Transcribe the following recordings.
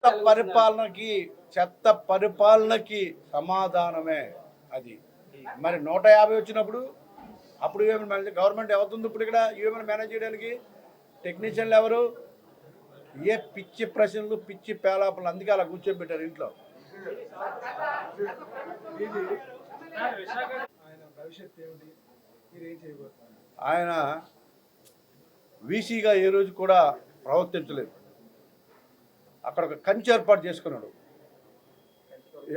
పరిపాలనకి చెత్త పరిపాలనకి సమాధానమే అది. మరి 150 వచ్చినప్పుడు అప్పుడు యూఎంఎల్ మేనేజ్ గవర్నమెంట్ ఎవరుంది ఇప్పుడు ఇక్కడ యూఎంఎల్ మేనేజ్ చేయడానికి? టెక్నీషియన్లు ఎవరు? ఏ పిచ్చి ప్రశ్నలు పిచ్చి పేలాపలు, అందుకే అలా కూర్చోబెట్టారు ఇంట్లో. ఆయన వీసీగా ఏ రోజు కూడా ప్రవర్తించలేదు. అక్కడ ఒక కంచె ఏర్పాటు చేసుకున్నాడు.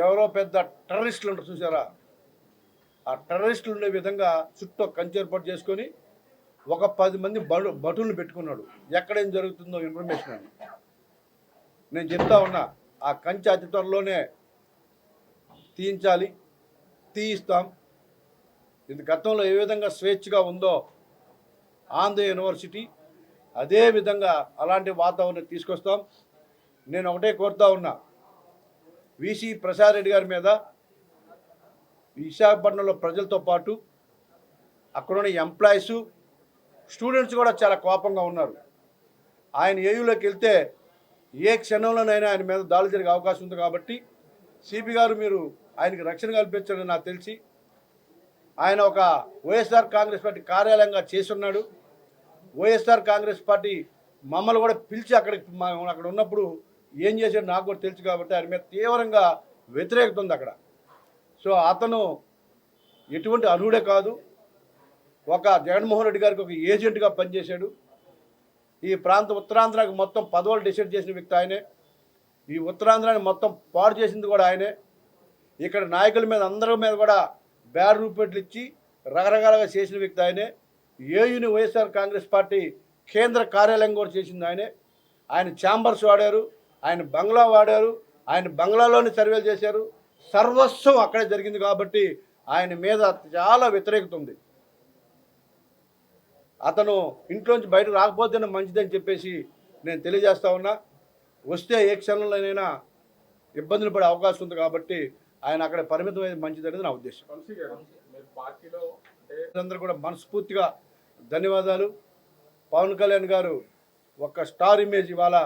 ఎవరో పెద్ద టెర్రరిస్టులు ఉంటారు చూసారా, ఆ టెర్రరిస్టులు ఉండే విధంగా చుట్టూ కంచె ఏర్పాటు చేసుకొని ఒక 10 మంది భటులను పెట్టుకున్నాడు. ఎక్కడేం జరుగుతుందో ఇన్ఫర్మేషన్ అని. నేను చెప్తా ఉన్నా, ఆ కంచె అతి త్వరలోనే తీయించాలి, తీయిస్తాం. ఇది గతంలో ఏ విధంగా స్వేచ్ఛగా ఉందో ఆంధ్ర యూనివర్సిటీ, అదే విధంగా అలాంటి వాతావరణం తీసుకొస్తాం. నేను ఒకటే కోరుతా ఉన్నా, వీసీ ప్రసాద్ రెడ్డి గారి మీద విశాఖపట్నంలో ప్రజలతో పాటు అక్కడున్న ఎంప్లాయీసు, స్టూడెంట్స్ కూడా చాలా కోపంగా ఉన్నారు. ఆయన ఏయూలోకి వెళ్తే ఏ క్షణంలోనైనా ఆయన మీద దాడి జరిగే అవకాశం ఉంది. కాబట్టి సిపి గారు మీరు ఆయనకి రక్షణ కల్పించాలని నాకు తెలిసి ఆయన ఒక వైఎస్ఆర్ కాంగ్రెస్ పార్టీ కార్యాలయంగా చేస్తున్నాడు. వైఎస్ఆర్ కాంగ్రెస్ పార్టీ మమ్మల్ని కూడా పిలిచి అక్కడ ఉన్నప్పుడు ఏం చేశాడు నాకు కూడా తెలుసు. కాబట్టి ఆయన మీద తీవ్రంగా వ్యతిరేకత ఉంది అక్కడ. సో అతను ఎటువంటి అర్హుడే కాదు. ఒక జగన్మోహన్ రెడ్డి గారికి ఒక ఏజెంట్గా పనిచేశాడు. ఈ ప్రాంత ఉత్తరాంధ్రాకి మొత్తం పదవులు డిసైడ్ చేసిన వ్యక్తి ఆయనే. ఈ ఉత్తరాంధ్రాన్ని మొత్తం పాడు చేసింది కూడా ఆయనే. ఇక్కడ నాయకుల మీద అందరి మీద కూడా బ్యాడ్ రూపెట్లు ఇచ్చి రకరకాలుగా చేసిన వ్యక్తి ఆయనే. ఏయుని వైఎస్ఆర్ కాంగ్రెస్ పార్టీ కేంద్ర కార్యాలయం కూడా చేసింది ఆయనే. ఆయన ఛాంబర్స్ వాడారు, ఆయన బంగ్లా వాడారు, ఆయన బంగ్లాలోని సర్వేలు చేశారు. సర్వస్వం అక్కడే జరిగింది. కాబట్టి ఆయన మీద చాలా వ్యతిరేకత ఉంది. అతను ఇంట్లోంచి బయట రాకపోతేనే మంచిదని చెప్పేసి నేను తెలియజేస్తా ఉన్నా. వస్తే ఏ క్షణంలోనైనా ఇబ్బందులు పడే అవకాశం ఉంది. కాబట్టి ఆయన అక్కడ పరిమితమైన మంచిదనేది నా ఉద్దేశం. అందరూ కూడా మనస్ఫూర్తిగా ధన్యవాదాలు. పవన్ కళ్యాణ్ గారు ఒక స్టార్ ఇమేజ్ ఇవాళ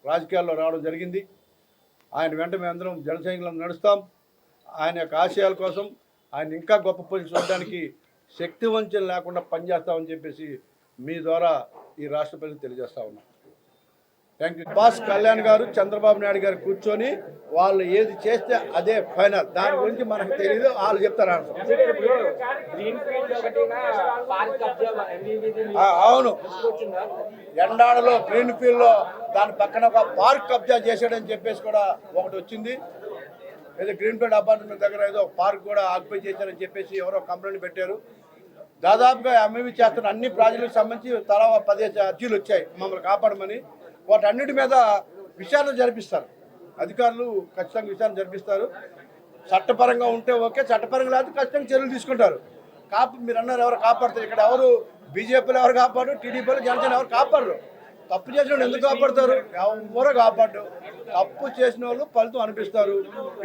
రాజకీయాల్లో రావడం జరిగింది. ఆయన వెంట మేమందరం జన సైనికులను నడుస్తాం. ఆయన యొక్క ఆశయాల కోసం ఆయన ఇంకా గొప్ప పొజిషన్ చూడడానికి శక్తి వంచన లేకుండా పనిచేస్తామని చెప్పేసి మీ ద్వారా ఈ రాష్ట్ర ప్రజలకు తెలియజేస్తా ఉన్నాం. Thank you. బాస్ కళ్యాణ్ గారు చంద్రబాబు నాయుడు గారు కూర్చొని వాళ్ళు ఏది చేస్తే అదే ఫైనల్. దాని గురించి మనకు తెలియదు, వాళ్ళు చెప్తారు. అవును, ఎండాడలో గ్రీన్ ఫీల్డ్లో దాని పక్కన ఒక పార్క్ కబ్జా చేశాడని చెప్పేసి కూడా ఒకటి వచ్చింది. ఏదో గ్రీన్ ఫీల్డ్ అపార్ట్మెంట్ దగ్గర ఏదో పార్క్ కూడా ఆక్యుపై చేశారని చెప్పేసి ఎవరో కంప్లైంట్ పెట్టారు. దాదాపుగా ఎంఈవి చేస్తున్న అన్ని ప్రాజెక్టులకు సంబంధించి తలా 10 అర్జీలు వచ్చాయి మమ్మల్ని కాపాడమని. వాటన్నిటి మీద విచారణ జరిపిస్తారు అధికారులు, ఖచ్చితంగా విచారణ జరిపిస్తారు. చట్టపరంగా ఉంటే ఓకే, చట్టపరంగా లేకపోతే ఖచ్చితంగా చర్యలు తీసుకుంటారు. మీరు అన్నారు ఎవరు కాపాడుతారు? ఇక్కడ ఎవరు బీజేపీలో ఎవరు కాపాడు, టీడీపీలో జనసేన ఎవరు కాపాడరు. తప్పు చేసిన వాళ్ళు ఎందుకు కాపాడుతారు? ఎవరు కాపాడు. తప్పు చేసిన వాళ్ళు ఫలితం అనిపిస్తారు,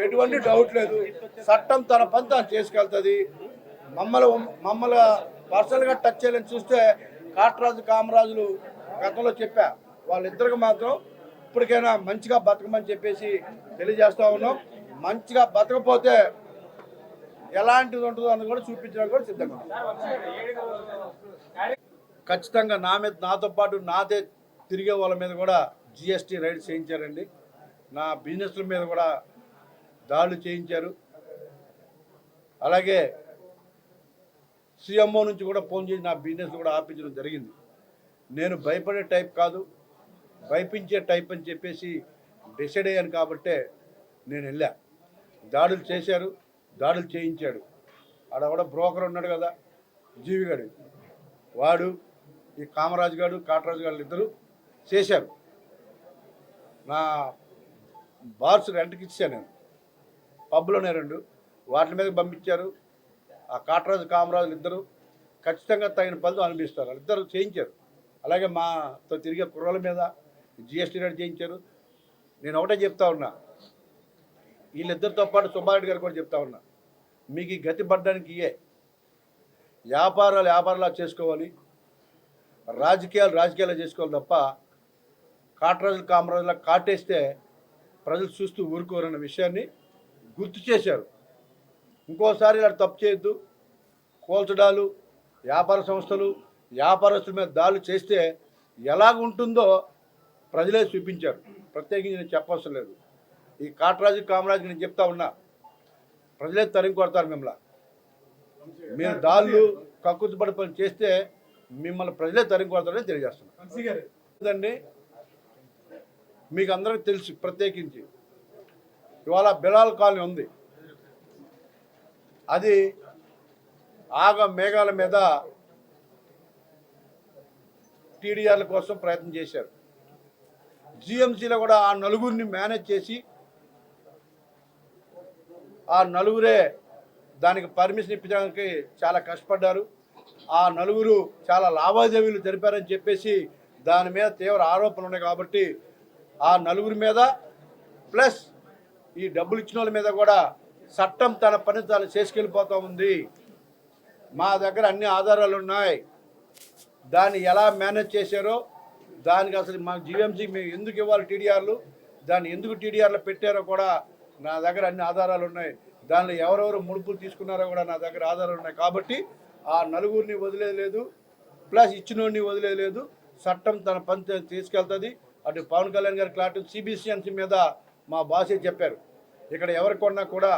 ఎటువంటి డౌట్ లేదు. చట్టం తన పని తాను చేసుకెళ్తుంది. మమ్మల్ని పర్సనల్గా టచ్ చేయాలని చూస్తే కాట్రాజు కామరాజులు గతంలో చెప్పా, వాళ్ళిద్దరికి మాత్రం ఇప్పటికైనా మంచిగా బతకమని చెప్పేసి తెలియజేస్తూ ఉన్నాం. మంచిగా బతకపోతే ఎలాంటిది ఉంటుందో అన్నది కూడా చూపించడానికి కూడా సిద్ధంగా ఉన్నాం. ఖచ్చితంగా నాతో పాటు నాదే తిరిగే వాళ్ళ మీద కూడా జిఎస్టీ రైడ్ చేయించారండి. నా బిజినెస్ల మీద కూడా దాడులు చేయించారు. అలాగే సీఎంఓ నుంచి కూడా ఫోన్ చేసి నా బిజినెస్ కూడా ఆపించడం జరిగింది. నేను భయపడే టైప్ కాదు, భయపించే టైప్ అని చెప్పేసి డిసైడ్ అయ్యాను. కాబట్టే నేను వెళ్ళా. దాడులు చేశారు, దాడులు చేయించాడు. ఆడ బ్రోకర్ ఉన్నాడు కదా జీవిగాడు, వాడు ఈ కామరాజు గారు కాటరాజు గారు ఇద్దరు చేశారు. నా బార్స్ రెంట్కి ఇచ్చాను నేను, పబ్లోనే 2, వాటి మీద పంపించారు. ఆ కాటరాజు కామరాజులు ఇద్దరు ఖచ్చితంగా తగిన ఫలితం అనిపిస్తారు. వాళ్ళిద్దరు చేయించారు. అలాగే మాతో తిరిగే కుర్రల మీద జిఎస్టీ రేట్ చేయించారు. నేను ఒకటే చెప్తా ఉన్నా, వీళ్ళిద్దరితో పాటు సుబ్బారెడ్డి గారు కూడా చెప్తా ఉన్నా, మీకు ఈ గతి పడడానికి వ్యాపారాలు చేసుకోవాలి, రాజకీయాలు చేసుకోవాలి తప్ప కాటరాజులు కామరాజులా కాటేస్తే ప్రజలు చూస్తూ ఊరుకోరన్న విషయాన్ని గుర్తు చేశారు. ఇంకోసారి ఇలా తప్పు చేయొద్దు. కోల్చడాలు, వ్యాపార సంస్థలు, వ్యాపారస్తుల మీద దాడులు చేస్తే ఎలాగుంటుందో ప్రజలే చూపించారు. ప్రత్యేకించి నేను చెప్పవసరం లేదు. ఈ కాటరాజు కామరాజు నేను చెప్తా ఉన్నా, ప్రజలే తరిమి కొడతారు మిమ్మల్ని. మీరు దాళ్ళు కక్కుతుపడి పని చేస్తే మిమ్మల్ని ప్రజలే తరిమి కొడతారని తెలియజేస్తున్నాను. మీకు అందరికీ తెలుసు, ప్రత్యేకించి ఇవాళ బిలాల్ కాలనీ ఉంది. అది ఆగ మేఘాల మీద టీడీఆర్ల కోసం ప్రయత్నం చేశారు. జిఎంసీలో కూడా ఆ నలుగురిని మేనేజ్ చేసి ఆ నలుగురే దానికి పర్మిషన్ ఇప్పించడానికి చాలా కష్టపడ్డారు. ఆ నలుగురు చాలా లావాదేవీలు జరిపారని చెప్పేసి దాని మీద తీవ్ర ఆరోపణలు ఉన్నాయి. కాబట్టి ఆ నలుగురి మీద ప్లస్ ఈ డబ్బులు ఇచ్చిన వాళ్ళ మీద కూడా చట్టం తన పని తాను చేసుకెళ్ళిపోతూ ఉంది. మా దగ్గర అన్ని ఆధారాలు ఉన్నాయి. దాన్ని ఎలా మేనేజ్ చేశారో, దానికి అసలు మా జీవీఎంసీకి మేము ఎందుకు ఇవ్వాలి టీడీఆర్లు, దాన్ని ఎందుకు టీడీఆర్లు పెట్టారో కూడా నా దగ్గర అన్ని ఆధారాలు ఉన్నాయి. దానిలో ఎవరెవరు ముడుపులు తీసుకున్నారో కూడా నా దగ్గర ఆధారాలు ఉన్నాయి. కాబట్టి ఆ నలుగురిని వదిలేదు, ప్లస్ ఇచ్చినోడిని వదిలేదు. చట్టం తన పని తీసుకెళ్తుంది. అటు పవన్ కళ్యాణ్ గారి క్లారిటీ సిబిసిఎన్సీ మీద మా బాసే చెప్పారు, ఇక్కడ ఎవరు కొన్నా కూడా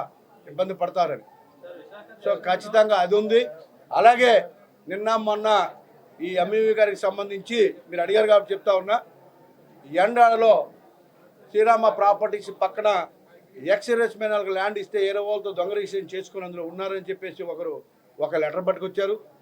ఇబ్బంది పడతారని. సో ఖచ్చితంగా అది ఉంది. అలాగే నిన్న మొన్న ఈ ఎంఈవి గారికి సంబంధించి మీరు అడిగారు కాబట్టి చెప్తా ఉన్నా, ఎండాడలో శ్రీరామ ప్రాపర్టీస్ పక్కన ఎక్స్రేస్ మీద ల్యాండ్ ఇస్తే ఏరో వాళ్ళతో దొంగ రిజిస్ట్రేషన్ చేసుకుని అందులో ఉన్నారని చెప్పేసి ఒక లెటర్ పట్టుకొచ్చారు.